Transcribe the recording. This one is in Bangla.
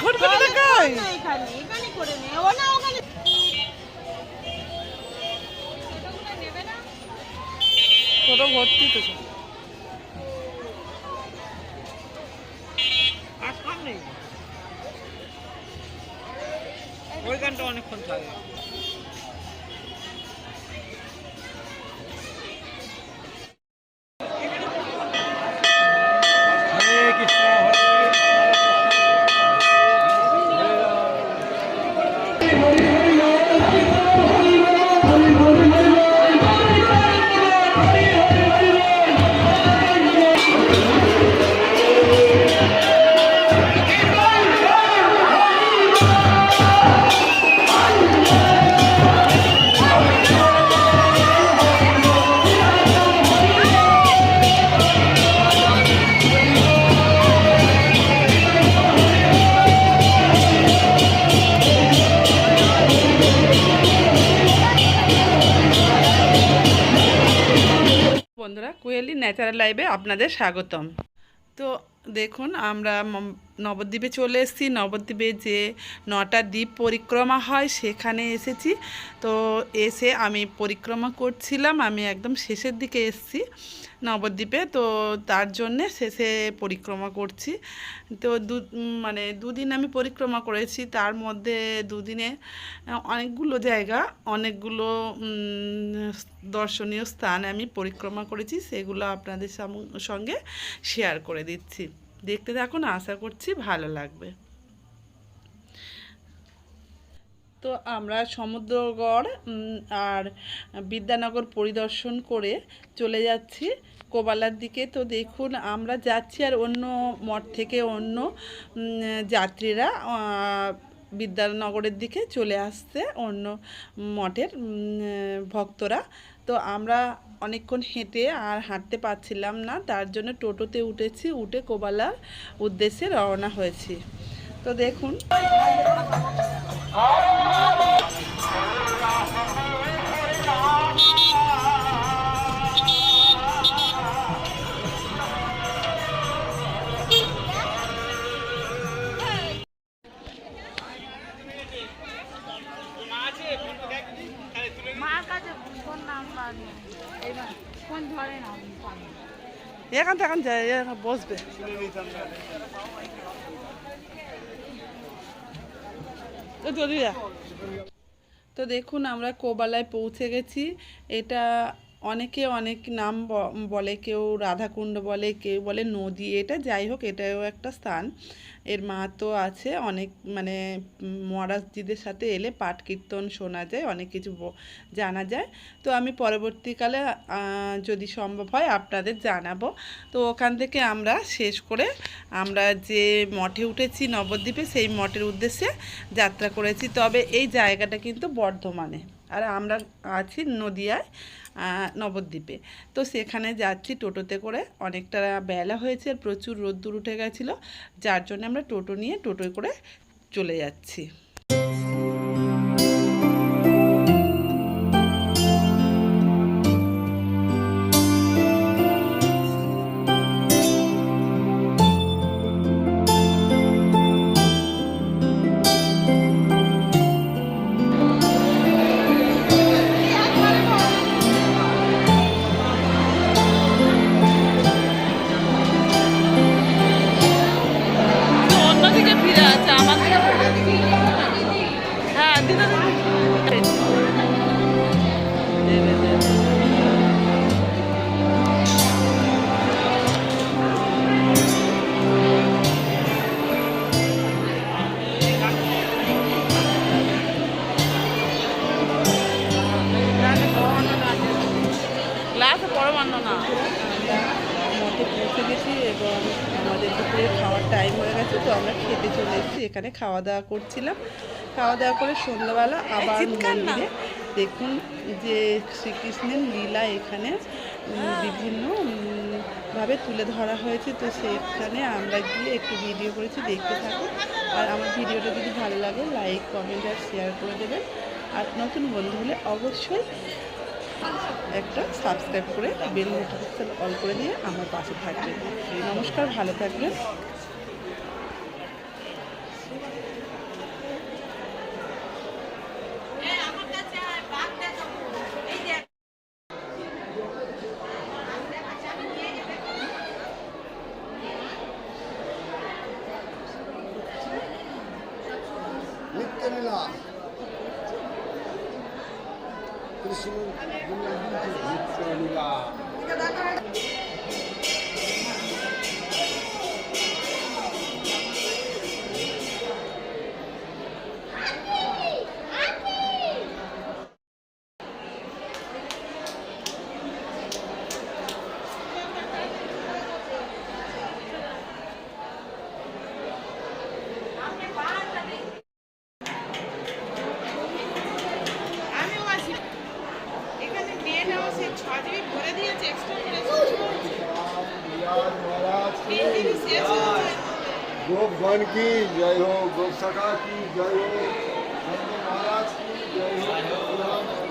ঘুরঘুরি দেখাই ছোট ভর্তি তো ওইখানটা অনেকক্ষণ থাকে। বন্ধুরা, কোয়েলি ন্যাচারাল লাইভে আপনাদের স্বাগতম। তো দেখুন, আমরা নবদ্বীপে চলে এসেছি। নবদ্বীপে যে 9টা দ্বীপ পরিক্রমা হয় সেখানে এসেছি। তো এসে আমি পরিক্রমা করছিলাম, আমি একদম শেষের দিকে এসেছি নবদ্বীপে, তো তার জন্যে শেষে পরিক্রমা করছি। তো দুদিন আমি পরিক্রমা করেছি, তার মধ্যে দুদিনে অনেকগুলো জায়গা, অনেকগুলো দর্শনীয় স্থান আমি পরিক্রমা করেছি, সেগুলো আপনাদের সঙ্গে শেয়ার করে দিচ্ছি। দেখতে থাকুন, আশা করছি ভালো লাগবে। তো আমরা সমুদ্রগড় আর বিদ্যানগর পরিদর্শন করে চলে যাচ্ছি কোবালার দিকে। তো দেখুন, আমরা যাচ্ছি আর অন্য মঠ থেকে অন্য যাত্রীরা বিদ্যানগরের দিকে চলে আসছে, অন্য মঠের ভক্তরা। তো আমরা অনেকক্ষণ হেঁটে আর হাঁটতে পারছিলাম না, তার জন্য টোটোতে উঠেছি, উঠে কোবালার উদ্দেশ্যে রওনা হয়েছি। তো দেখুন, এখান যায়, বসবে। তো দেখুন, আমরা কোবালায় পৌঁছে গেছি। এটা অনেকে অনেক নাম বলে, কেউ রাধাকুণ্ড বলে, কেউ বলে নদী। এটা যাই হোক, এটাও একটা স্থান। এর মাহাত্ম্য আছে অনেক, মানে মহারাজজিদের সাথে এলে পাঠ কীর্তন শোনা যায়, অনেক কিছু জানা যায়। তো আমি পরবর্তীকালে যদি সম্ভব হয় আপনাদের জানাবো। তো ওখান থেকে আমরা শেষ করে আমরা যে মঠে উঠেছি নবদ্বীপে, সেই মঠের উদ্দেশ্যে যাত্রা করেছি। তবে এই জায়গাটা কিন্তু বর্ধমানে, আর আমরা আছি নদিয়ায়, নবদ্বীপে। তো সেখানে যাচ্ছি টোটোতে করে। অনেকটা বেলা হয়েছে, আর প্রচুর রোদ্দুর উঠে গেছিলো, যার জন্য আমরা টোটো নিয়ে টোটোয় করে চলে যাচ্ছি। মঠে পৌঁছে গেছি এবং আমাদের দুপুরে খাওয়ার টাইম হয়ে গেছে। তো আমরা খেতে চলে এসেছি, এখানে খাওয়া দাওয়া করছিলাম। খাওয়া দাওয়া করে সন্ধ্যাবেলা আবার মন্দিরে দেখুন যে শ্রীকৃষ্ণের লীলা এখানে বিভিন্নভাবে তুলে ধরা হয়েছে। তো সেখানে আমরা গিয়ে একটু ভিডিও করেছি, দেখতে থাকুন। আর আমার ভিডিওটা যদি ভালো লাগে লাইক, কমেন্ট আর শেয়ার করে দেবেন। আর নতুন বন্ধু হলে অবশ্যই একটা সাবস্ক্রাইব করে বেল নোটিফিকেশন অল করে দিয়ে আমার পাশে থাকবেন। নমস্কার, ভালো থাকবেন। লীলা কৃষ্ণ লীলা गोपगण की जय हो, गोप सखा की जय हो, नंद महाराज की जय हो, जय हो।